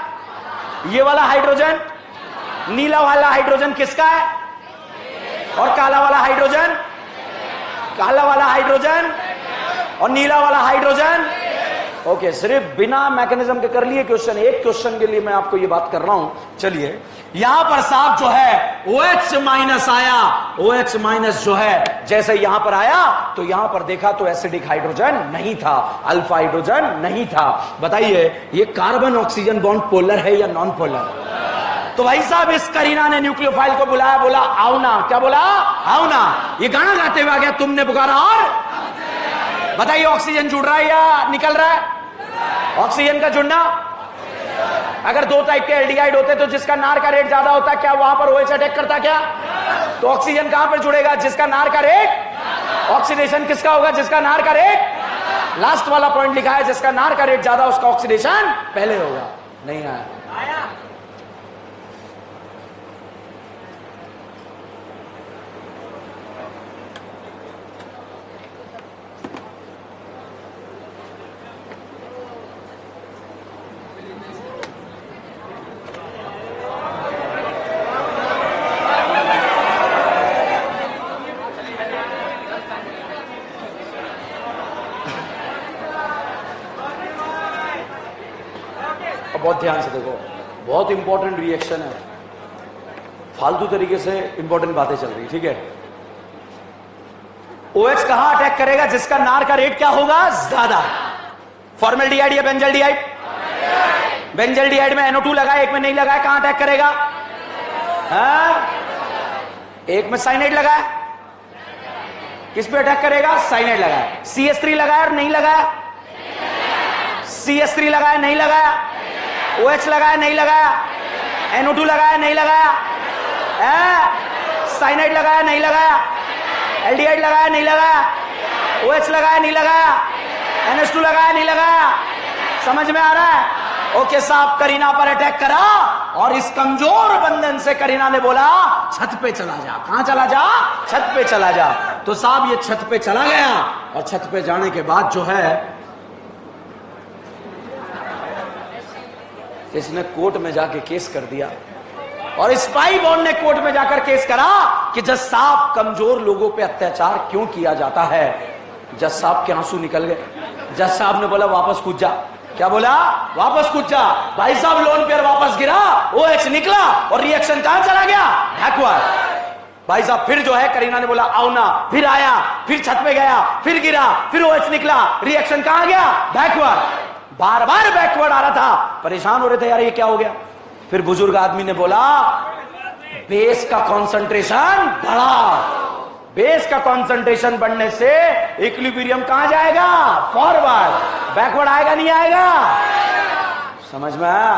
ये वाला हाइड्रोजन, नीला वाला हाइड्रोजन किसका है? और काला वाला हाइड्रोजन? काला वाला हाइड्रोजन और नीला वाला हाइड्रोजन। ओके, सिर्फ बिना मैकेनिज्म के कर लिए क्वेश्चन। एक क्वेश्चन के लिए मैं आपको ये बात कर रहा हूं। चलिए, यहां पर साफ जो है OH माइनस आया। OH माइनस जो है जैसे यहां पर आया तो यहां पर देखा तो एसिडिक हाइड्रोजन नहीं था, अल्फा हाइड्रोजन नहीं था। बताइए ये कार्बन ऑक्सीजन बॉन्ड पोलर है या नॉन पोलर? तो भाई साहब इस करीना ने न्यूक्लियोफाइल को बुलाया, बोला आओ ना। क्या बोला? आओ ना। ये गाना गाते हुए आ गया, तुमने पुकारा और बताइए ऑक्सीजन जुड़ रहा है या निकल रहा है? ऑक्सीजन का जुड़ना। अगर दो टाइप के एल्डिहाइड होते तो जिसका नार का रेट ज्यादा होता क्या वहां पर OH अटैक करता क्या? तो ऑक्सीजन कहां पर जुड़ेगा? जिसका नार का रेट। ऑक्सीडेशन किसका होगा? जिसका नार का रेट। लास्ट वाला पॉइंट लिखा है जिसका नार का रेट ज्यादा उसका ऑक्सीडेशन पहले होगा। नहीं आया? बहुत ध्यान से देखो, बहुत इंपॉर्टेंट रिएक्शन है, फालतू तरीके से इंपॉर्टेंट बातें चल रही, ठीक है। OH कहां अटैक करेगा? जिसका नार का रेट क्या होगा? ज्यादा। फॉर्मल्डिहाइड या बेंजल्डिहाइड? बेंजल्डिहाइड में NO2 लगाए, एक में नहीं लगाया, कहां अटैक करेगा? एक में साइनाइड लगाया, किस पे अटैक करेगा? साइनाइड लगाया। CH3 लगाया और नहीं लगाया? CH3 लगाया नहीं लगाया? OH लगाया नहीं लगाया? NO2 लगाया नहीं लगाया? साइनाइड लगाया नहीं लगाया? एल्डिहाइड लगाया नहीं लगाया? OH लगाया नहीं लगाया? NH2 लगाया नहीं लगाया? समझ में आ रहा है? ओके साहब, करीना पर अटैक करा और इस कमजोर बंधन से करीना ने बोला छत पे चला जा। कहां चला जा? छत पे चला जा। तो साहब ये छत पे चला गया और छत पे जाने के बाद जो है इसने कोर्ट में जाके केस कर दिया और स्पाई बॉन्ड ने कोर्ट में जाकर केस करा कि जज साहब कमजोर लोगों पे अत्याचार क्यों किया जाता है। जज साहब के आंसू निकल गए। जज साहब ने बोला वापस कूद जा। क्या बोला? वापस कूद जा। भाई साहब लोन पेयर वापस गिरा, OH निकला और रिएक्शन कहां चला गया? बैकवर्ड। भाई साहब फिर जो है करीना ने बोला आओ ना, फिर आया, फिर छत पे गया, फिर गिरा, फिर OH निकला, रिएक्शन कहां गया? बैकवर्ड। बार बार बैकवर्ड आ रहा था, परेशान हो रहे थे यार ये क्या हो गया। फिर बुजुर्ग आदमी ने बोला बेस का कंसंट्रेशन बढ़ा। बेस का कंसंट्रेशन बढ़ने से इक्विलिब्रियम कहां जाएगा? फॉरवर्ड। बैकवर्ड आएगा नहीं आएगा? समझ में आया?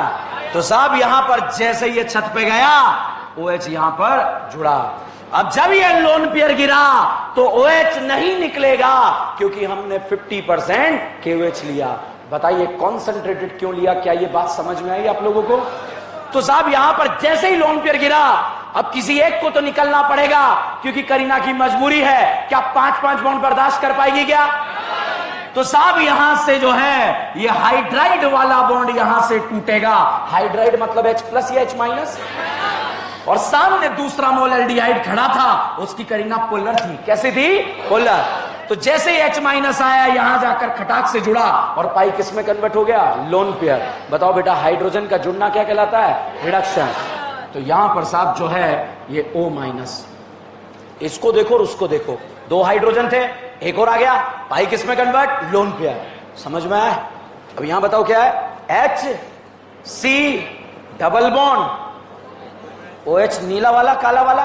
तो साहब यहां पर जैसे ये छत पे गया OH यहां पर जुड़ा। अब जब ये लोन पेयर गिरा तो OH नहीं निकलेगा क्योंकि हमने 50% KOH लिया। बताइए कॉन्सेंट्रेटेड क्यों लिया? क्या ये बात समझ में आई आप लोगों को? तो साहब यहां पर जैसे ही लोन पेयर गिरा अब किसी एक को तो निकलना पड़ेगा क्योंकि करीना की मजबूरी है। क्या 5-5 बॉन्ड बर्दाश्त कर पाएगी क्या? तो साहब यहां से जो है ये हाइड्राइड वाला बॉन्ड यहां से टूटेगा। हाइड्राइड मतलब H+ या H-, और सामने दूसरा मोल एल्डिहाइड खड़ा था, उसकी करीना पोलर थी। कैसी थी? पोलर। तो जैसे ही H- आया यहां जाकर खटाक से जुड़ा और पाई किस में कन्वर्ट हो गया? Lone pair. बताओ बेटा हाइड्रोजन का जुड़ना क्या कहलाता है? रिडक्शन। तो यहां पर साहब जो है ये O-, इसको देखो और उसको देखो, दो हाइड्रोजन थे, एक और आ गया, पाई किस में कन्वर्ट, लोन पे आया। समझ में आया? अब यहां बताओ क्या है, H C double bond OH, नीला वाला काला वाला,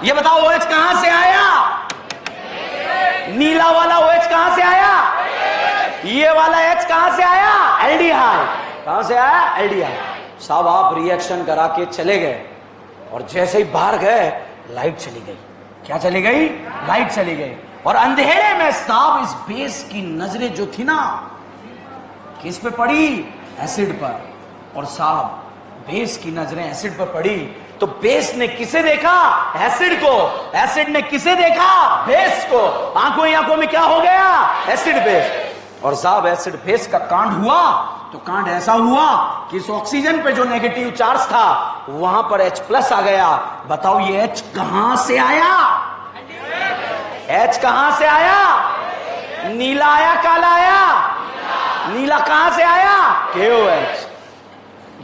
ये बताओ OH कहां से आया, नीला वाला OH कहां से आया, ये वाला H कहां से आया, एल्डिहाइड, कहां से आया, एल्डिहाइड। साहब आप रिएक्शन करा के चले गए और जैसे ही बाहर गए लाइट चली गई। क्या चली गई, लाइट चली गई। और अंधेरे में साहब इस बेस की नजरें जो थी ना, किस पे पड़ी, एसिड पर। और साहब बेस की नजरें एसिड पर पड़ी तो बेस ने किसे देखा, एसिड को, एसिड ने किसे देखा, बेस को। आंखों ही आंखों में क्या हो गया, एसिड बेस। और साहब एसिड बेस का कांड हुआ तो कांड ऐसा हुआ कि इस ऑक्सीजन पे जो नेगेटिव चार्ज था वहां पर H+ आ गया। बताओ ये H कहां से आया, H कहां से आया, नीला आया काला आया, नीला कहां से आया, KOH।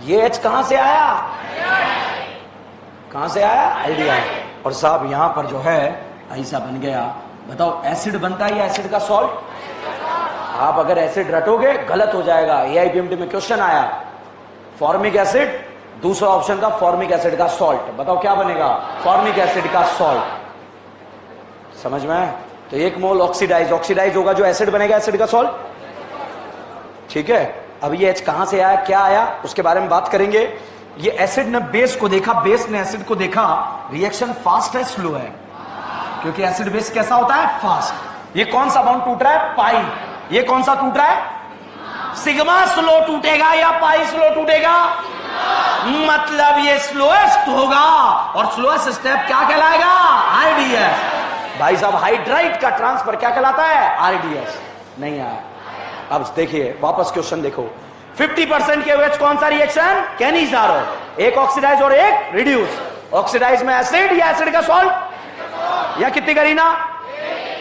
ये H कहां से आया, कहां से आया, एल्डिहाइड। और साहब यहां पर जो है ऐसा बन गया। बताओ एसिड बनता है या एसिड का सॉल्ट, आप अगर एसिड रटोगे गलत हो जाएगा। AIPMT में क्वेश्चन आया, फॉर्मिक एसिड, दूसरा ऑप्शन था फॉर्मिक एसिड का सॉल्ट। बताओ क्या बनेगा, फॉर्मिक एसिड का सॉल्ट। समझ में आया? तो 1 मोल ऑक्सीडाइज होगा जो एसिड बनेगा, एसिड का सॉल्ट। ठीक है, अब ये H कहां से आया, क्या आया, उसके बारे में बात करेंगे। ये एसिड ने बेस को देखा, बेस ने एसिड को देखा, रिएक्शन फास्ट है स्लो है, क्योंकि एसिड बेस कैसा होता है, फास्ट। ये कौन सा बॉन्ड टूट रहा है, पाई। ये कौन सा टूट रहा है, सिग्मा स्लो टूटेगा या पाई स्लो टूटेगा, मतलब ये स्लोएस्ट होगा। और स्लोएस्ट स्टेप क्या कहलाएगा, RDS। भाई साहब हाइड्राइड का ट्रांसफर क्या कहलाता है, RDS। नहीं आया। अब देखिए वापस क्वेश्चन देखो, 50% के OH कौन सा रिएक्शन, कैनिजारो, एक ऑक्सीडाइज और एक रिड्यूस। ऑक्सीडाइज में एसिड या एसिड का सॉल्ट, या कितनी करीना,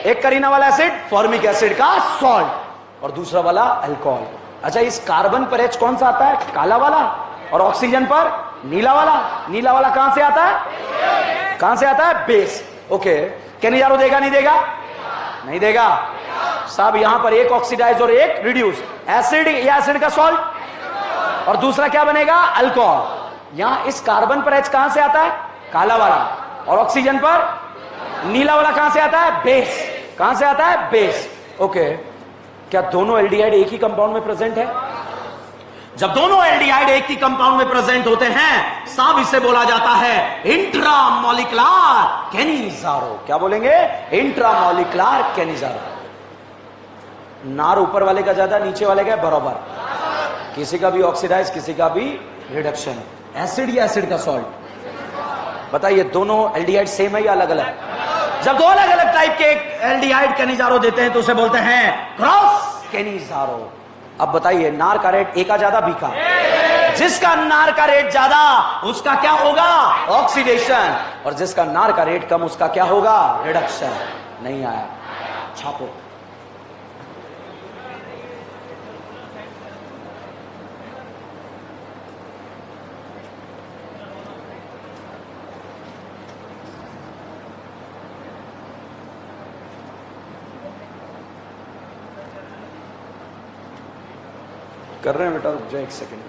एक करीना वाला एसिड, फॉर्मिक एसिड का सॉल्ट, और दूसरा वाला अल्कोहल। अच्छा इस कार्बन पर H कौन सा आता है, काला वाला, और ऑक्सीजन पर नीला वाला। नीला वाला कहां से आता है, कहां से आता है, बेस। ओके, कैनिजारो देगा नहीं देगा, नहीं देगा। साहब यहां पर एक ऑक्सीडाइज और एक रिड्यूस, एसिड या एसिड का सॉल्ट, और दूसरा क्या बनेगा, अल्कोहल। यहां इस कार्बन पर H कहां से आता है, काला वाला, और ऑक्सीजन पर नीला वाला कहां से आता है, बेस। कहां से आता है, बेस। ओके, क्या दोनों एल्डिहाइड एक ही कंपाउंड में प्रेजेंट है? जब दोनों एल्डिहाइड एक ही कंपाउंड में प्रेजेंट होते हैं साहब इसे बोला जाता है इंट्रामॉलिक्युलर कैनिजारो। क्या बोलेंगे, इंट्रामॉलिक्युलर कैनिजारो। नार ऊपर वाले का ज्यादा, नीचे वाले का बराबर, किसी का भी ऑक्सीडाइज किसी का भी रिडक्शन। एसिड या एसिड का सॉल्ट, बताइए दोनों एल्डिहाइड सेम है या अलग अलग? जब दो अलग अलग टाइप के एल्डिहाइड कैनिजारो देते हैं तो उसे बोलते हैं क्रॉस कैनिजारो। अब बताइए नार का रेट ए का ज्यादा, बी का? जिसका नार का रेट ज्यादा उसका क्या होगा, ऑक्सीडेशन, और जिसका नार का रेट कम उसका क्या होगा, रिडक्शन। नहीं आया, छापो। कर रहे हैं बेटा, रुक जाए 1 सेकंड।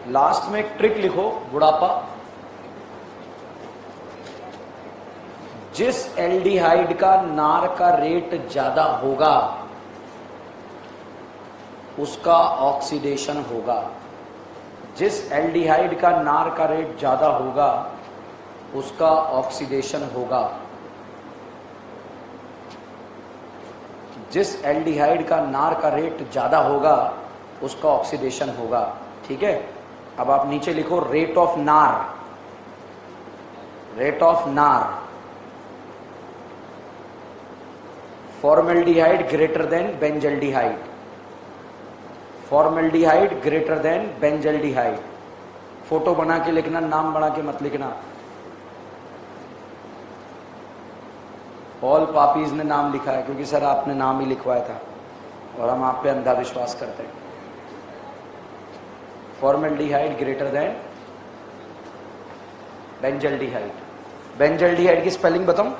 लास्ट में एक ट्रिक लिखो, बुढ़ापा। जिस एल्डिहाइड का नार का रेट ज्यादा होगा उसका ऑक्सीडेशन होगा। जिस एल्डिहाइड का नार का रेट ज्यादा होगा उसका ऑक्सीडेशन होगा। जिस एल्डिहाइड का नार का रेट ज्यादा होगा उसका ऑक्सीडेशन होगा। ठीक है, अब आप नीचे लिखो रेट ऑफ नार, रेट ऑफ नार formaldehyde greater than benzaldehyde, formaldehyde greater than benzaldehyde. Photo बना के लिखना, नाम बना के मत लिखना। ऑल पापीज ने नाम लिखा है क्योंकि सर आपने नाम ही लिखवाया था और हम आप पे अंधा विश्वास करते हैं। Formaldehyde greater than benzaldehyde. Benzaldehyde की स्पेलिंग बताऊं?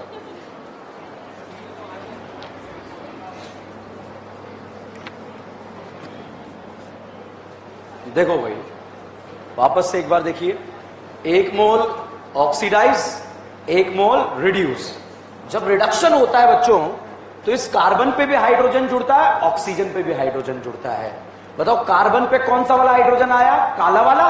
देखो भाई, वापस से एक बार देखिए। 1 मोल ऑक्सीडाइज, 1 मोल रिड्यूस। जब रिडक्शन होता है बच्चों तो इस कार्बन पे भी हाइड्रोजन जुड़ता है, ऑक्सीजन पे भी हाइड्रोजन जुड़ता है। बताओ कार्बन पे कौन सा वाला हाइड्रोजन आया? काला वाला।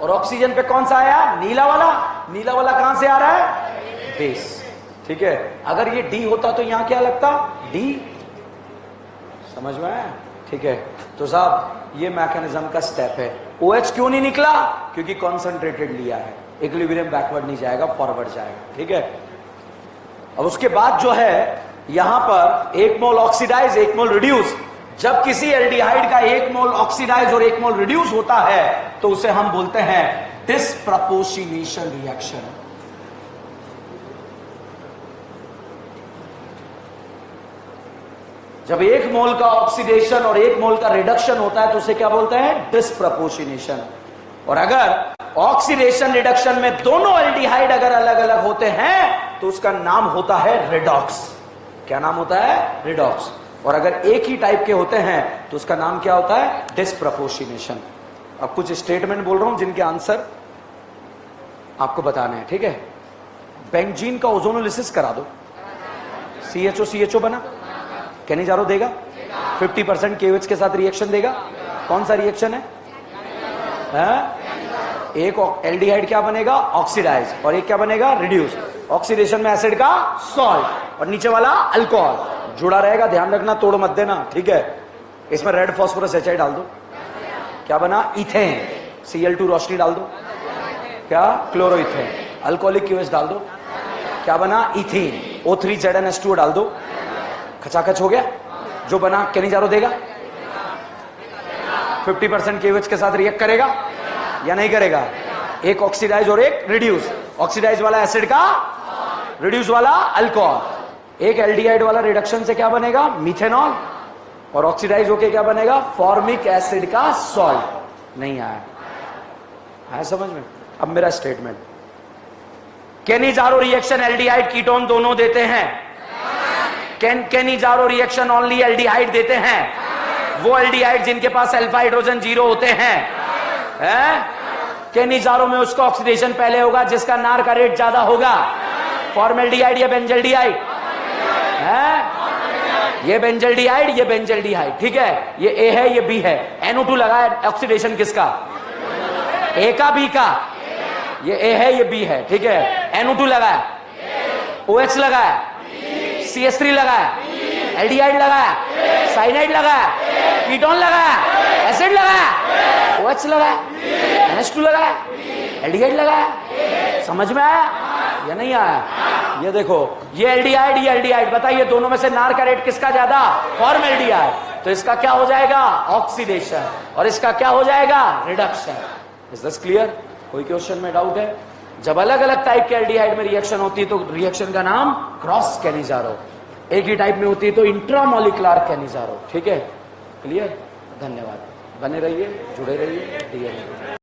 और ऑक्सीजन पे कौन सा आया? नीला वाला। नीला वाला कहां से आ रहा है? बेस। ठीक है, अगर ये डी होता तो यहां क्या लगता? डी। समझ में आया? ठीक है, तो साहब ये मैकेनिज्म का स्टेप है। OH क्यों नहीं निकला? क्योंकि कॉन्सेंट्रेटेड लिया है। इक्विलिब्रियम बैकवर्ड नहीं जाएगा, फॉरवर्ड जाएगा। ठीक है, अब उसके बाद जो है यहां पर 1 मोल ऑक्सीडाइज 1 मोल रिड्यूस। जब किसी एल्डिहाइड का 1 मोल ऑक्सीडाइज और 1 मोल रिड्यूस होता है तो उसे हम बोलते हैं डिस्प्रपोर्शनेशन रिएक्शन। जब 1 मोल का ऑक्सीडेशन और 1 मोल का रिडक्शन होता है तो उसे क्या बोलते हैं? डिस्प्रपोर्शनेशन। और अगर ऑक्सीडेशन रिडक्शन में दोनों एल्डिहाइड अगर अलग अलग होते हैं तो उसका नाम होता है रिडॉक्स। क्या नाम होता है? रिडॉक्स। और अगर एक ही टाइप के होते हैं तो उसका नाम क्या होता है? डिस्प्रपोर्शनेशन। अब कुछ स्टेटमेंट बोल रहा हूं जिनके आंसर आपको बताने हैं। ठीक है, बेंजीन का ओजोनोलिसिस करा दो, CHO बना, कैनिजारो देगा 50% KOH के साथ रिएक्शन देगा। कौन सा रिएक्शन है? एक एल्डिहाइड क्या बनेगा? ऑक्सीडाइज, और एक क्या बनेगा? रिड्यूस। ऑक्सीडेशन में एसिड का सॉल्ट और नीचे वाला अल्कोहल जुड़ा रहेगा। ध्यान रखना, तोड़ मत देना। ठीक है, इसमें रेड फास्फोरस HI डाल दो, क्या बना? इथेन। Cl2 रोशनी डाल दो, क्या? क्लोरोइथेन। अल्कोहलिक QH डाल दो, क्या बना? इथीन। O3ZnH2 डाल दो, खचाखच हो गया। जो बना कैनिजारो देगा 50% KOH के साथ रिएक्ट करेगा या नहीं करेगा? एक ऑक्सीडाइज और एक रिड्यूस। ऑक्सीडाइज वाला एसिड का, रिड्यूस वाला अल्कोहल। एक एल्डिहाइड वाला रिडक्शन से क्या बनेगा? मीथेनॉल। और ऑक्सीडाइज होके क्या बनेगा? फॉर्मिक एसिड का सॉल्ट। नहीं आया समझ में? अब मेरा statement, Cannizzaro reaction aldehyde ketone दोनों देते हैं। कैनिजारो रिएक्शन ओनली एल्डिहाइड देते हैं। वो एल्डिहाइड जिनके पास अल्फा हाइड्रोजन 0 होते हैं। कैनिजारो में उसका ऑक्सीडेशन पहले होगा जिसका नार का रेट ज्यादा होगा। फॉर्मेल्डिहाइड या बेंजल्डिहाइड? ये बेंजल्डिहाइड, ये बेंजल्डिहाइड। ठीक है, ये A है, ये B है। NO2 लगा है, ऑक्सीडेशन किसका? A का, B का? ये A है, ये B है। ठीक है, NO2 लगा है, OH लगा है, CH3 लगा है, एल्डिहाइड लगा है, साइनाइड लगा है, कीटोन लगा है, एसिड लगा है, OH लगा है, NH2 लगा है, एल्डिहाइड लगा है। समझ में आया या नहीं आया? ये देखो, ये एल्डिहाइड, ये एल्डिहाइड। बताइए दोनों में से नार का रेट किसका ज्यादा? फॉर्मेल्डिहाइड। तो इसका क्या हो जाएगा? ऑक्सीडेशन। और इसका क्या हो जाएगा? रिडक्शन। Is this clear? कोई क्वेश्चन में डाउट है? जब अलग अलग टाइप के एल्डिहाइड में रिएक्शन होती है तो रिएक्शन का नाम क्रॉस कैनिजारो। एक ही टाइप में होती है तो इंट्रामोलिकुलर कैनिजारो। ठीक है, क्लियर? धन्यवाद। बने रहिए, जुड़े रहिए।